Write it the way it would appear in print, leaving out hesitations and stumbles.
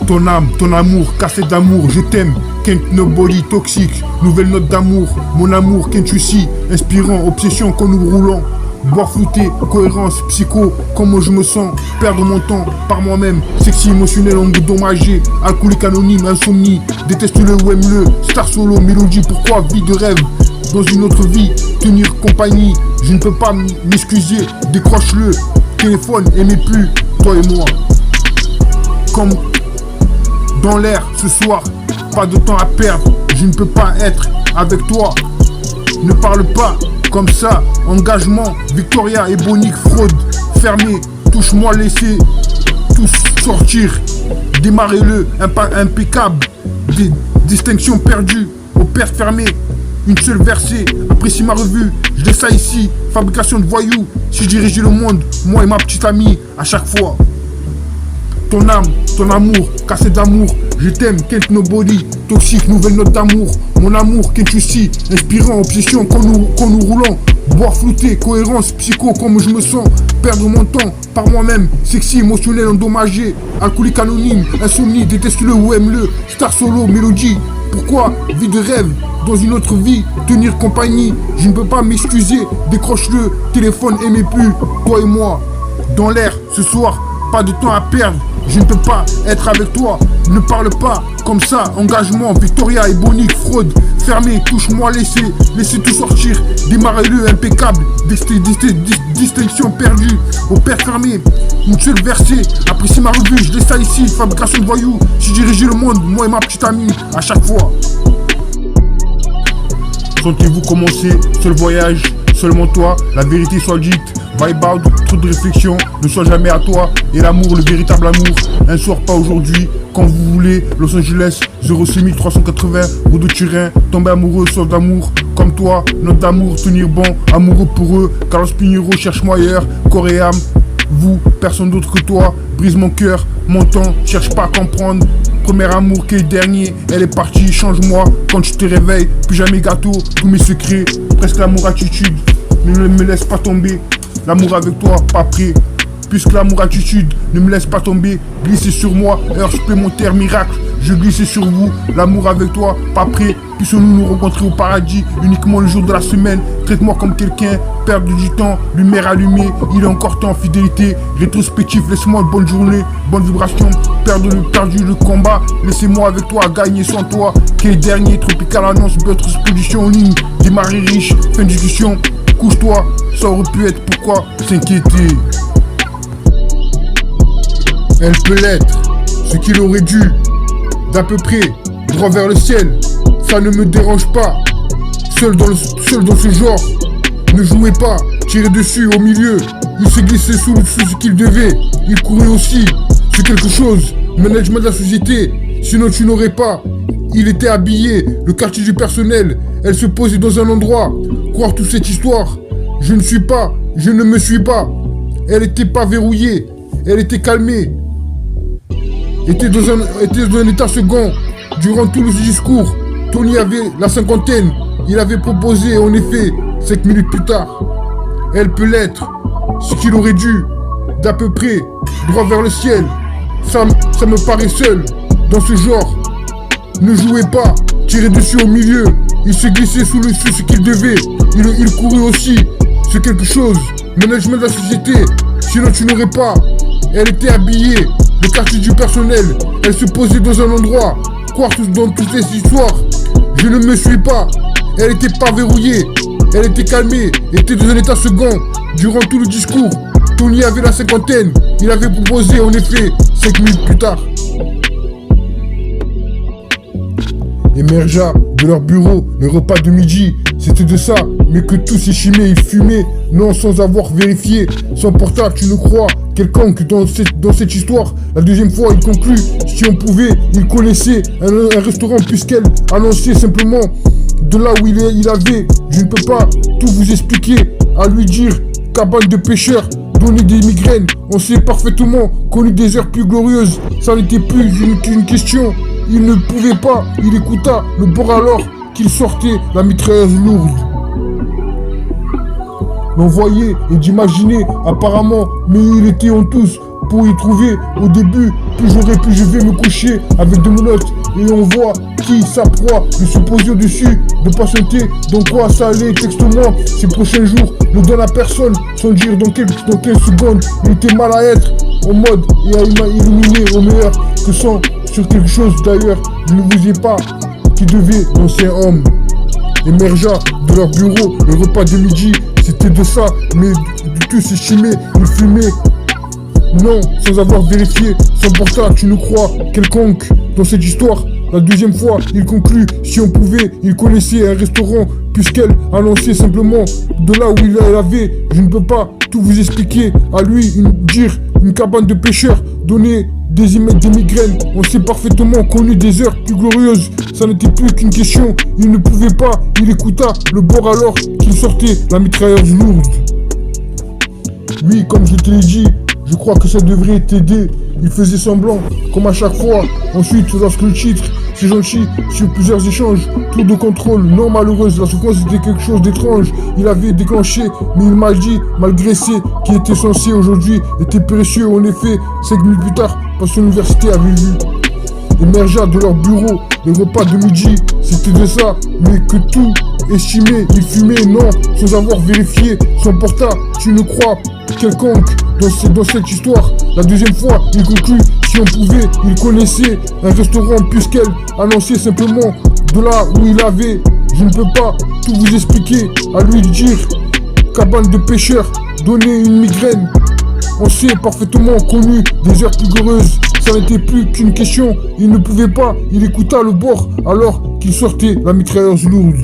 Ton âme, ton amour, cassé d'amour, je t'aime. Can't nobody toxique, nouvelle note d'amour. Mon amour, can't you see, inspirant, obsession quand nous roulons. Boire flouté, cohérence, psycho, comment je me sens, perdre mon temps par moi-même, sexy, émotionnel, endommagé, alcoolique anonyme, insomnie, déteste-le ou aime-le, star solo, mélodie, pourquoi, vie de rêve, dans une autre vie, tenir compagnie, je ne peux pas m'excuser, décroche-le, téléphone, aimez plus, toi et moi, comme dans l'air ce soir, pas de temps à perdre, je ne peux pas être avec toi, ne parle pas comme ça, engagement, Victoria, Ebonique, fraude, fermé, touche-moi, laissez tous sortir, démarrez-le, impeccable, distinction perdue, aux pertes fermées, une seule versée, apprécie ma revue, je laisse ça ici, fabrication de voyous, si je dirigeais le monde, moi et ma petite amie, à chaque fois. Ton âme, ton amour, cassé d'amour, je t'aime, can't nobody, toxique, nouvelle note d'amour, mon amour, can't you see, inspirant, obsession quand nous roulons, boire flouté, cohérence, psycho, comme je me sens, perdre mon temps par moi-même, sexy, émotionnel, endommagé, alcoolique anonyme, insomnie, déteste-le ou aime-le, star solo, mélodie, pourquoi, vie de rêve, dans une autre vie, tenir compagnie, je ne peux pas m'excuser, décroche-le, téléphone, aimez plus, toi et moi, dans l'air, ce soir, pas de temps à perdre, je ne peux pas être avec toi, ne parle pas comme ça, engagement, Victoria, Ebonique, fraude, fermé, touche-moi, laissez tout sortir, démarrez-le, impeccable, distinction perdue, au père fermé, une seule versée, apprécie ma revue, je laisse ça ici, fabrication de voyous, je dirige le monde, moi et ma petite amie, à chaque fois. Sentez-vous commencer, seul voyage, seulement toi, la vérité soit dite. Vibe out, trop de réflexion, ne sois jamais à toi. Et l'amour, le véritable amour, un soir pas aujourd'hui. Quand vous voulez, Los Angeles, 06380, route de Turin, tomber amoureux, sauf d'amour. Comme toi, note d'amour, tenir bon, amoureux pour eux. Carlos Pinheiro, cherche-moi ailleurs, corps et âme. Vous, personne d'autre que toi, brise mon cœur, mon temps, cherche pas à comprendre. Premier amour qui est dernier, elle est partie, change-moi. Quand je te réveille, plus jamais gâteau, tous mes secrets, presque l'amour attitude. Ne me laisse pas tomber. L'amour avec toi, pas prêt. Puisque l'amour attitude ne me laisse pas tomber. Glissez sur moi, heure supplémentaire, miracle. Je glisse sur vous, l'amour avec toi, pas prêt. Puissions-nous nous rencontrer au paradis, uniquement le jour de la semaine. Traite-moi comme quelqu'un, perdre du temps, lumière allumée. Il est encore temps, fidélité, rétrospectif. Laisse-moi une bonne journée, bonne vibration. Perdu le combat, laissez-moi avec toi, gagner sans toi. Qui est dernier, tropical annonce, votre exposition en ligne. Démarrer riche, fin de discussion. Couche-toi, ça aurait pu être, pourquoi s'inquiéter? Elle peut l'être, ce qu'il aurait dû, d'à peu près, droit vers le ciel, ça ne me dérange pas. Seul dans ce genre, ne jouez pas, tirez dessus au milieu, il s'est glissé sous ce qu'il devait, il courait aussi, c'est quelque chose, management de la société, sinon tu n'aurais pas. Il était habillé, le quartier du personnel, elle se posait dans un endroit, croire toute cette histoire, je ne me suis pas, elle était pas verrouillée, elle était calmée, était dans un état second, durant tout le discours, Tony avait la cinquantaine, il avait proposé en effet, 5 minutes plus tard, elle peut l'être, ce qu'il aurait dû, d'à peu près, droit vers le ciel, ça me paraît seul, dans ce genre. Ne jouez pas, tirez dessus au milieu, il se glissait sous ce qu'il devait, il courait aussi, c'est quelque chose, management de la société, sinon tu n'aurais pas. Elle était habillée, le quartier du personnel, elle se posait dans un endroit, croire dans toutes ces histoires, je ne me suis pas, elle était pas verrouillée, elle était calmée, était dans un état second, durant tout le discours, Tony avait la cinquantaine, il avait proposé en effet, 5 minutes plus tard. Émergea de leur bureau, le repas de midi, c'était de ça, mais que tout s'échimait, ils fumaient, non sans avoir vérifié, son portable, tu ne crois, quelconque dans cette histoire, la deuxième fois il conclut, si on pouvait, il connaissait un restaurant puisqu'elle annonçait simplement de là où il avait, je ne peux pas tout vous expliquer, à lui dire, cabane de pêcheurs, donner des migraines, on sait parfaitement, connu des heures plus glorieuses, ça n'était plus une question. Il ne pouvait pas, il écouta le bord alors qu'il sortait la mitrailleuse lourde. L'on voyait et d'imaginer apparemment, mais ils étaient tous pour y trouver au début. Plus j'aurais pu, je vais me coucher avec de menottes. Et on voit qui sa proie. Je suis posé au-dessus de patienter. Donc quoi ça allait, texte-moi. Ces prochains jours ne donne à personne. Sans dire dans quelle seconde il était mal à être. En mode et il m'a illuminé au meilleur. Que sans sur quelque chose d'ailleurs. Je ne vous ai pas qui devait l'ancien homme. Émergea de leur bureau, le repas de midi, c'était de ça, mais du tout s'estimer, il fumait. Non, sans avoir vérifié, sans portable, tu nous crois quelconque dans cette histoire. La deuxième fois, il conclut, si on pouvait, il connaissait un restaurant, puisqu'elle annonçait simplement de là où il avait. Je ne peux pas tout vous expliquer, à lui dire une cabane de pêcheurs, donner des migraines. On s'est parfaitement connu des heures plus glorieuses. Ça n'était plus qu'une question. Il ne pouvait pas, il écouta le bord alors qu'il sortait la mitrailleuse lourde. Oui, comme je te l'ai dit, je crois que ça devrait t'aider. Il faisait semblant, comme à chaque fois. Ensuite, lorsque le titre, c'est gentil, sur plusieurs échanges, tour de contrôle, non malheureuse, la sequence était quelque chose d'étrange. Il avait déclenché, mais il m'a dit, malgré ce qui était censé aujourd'hui, était précieux. En effet, 5 minutes plus tard, parce que l'université avait vu. Émergea de leur bureau, les repas de midi, c'était de ça, mais que tout estimé, il fumait, non, sans avoir vérifié son portable, tu ne crois quelconque dans cette histoire. La deuxième fois, il conclut, si on pouvait, il connaissait un restaurant puisqu'elle annonçait simplement de là où il avait. Je ne peux pas tout vous expliquer, à lui dire, cabane de pêcheurs, donner une migraine. On s'est parfaitement connu des heures plus glorieuses. Ça n'était plus qu'une question. Il ne pouvait pas. Il écouta le bord alors qu'il sortait la mitrailleuse lourde.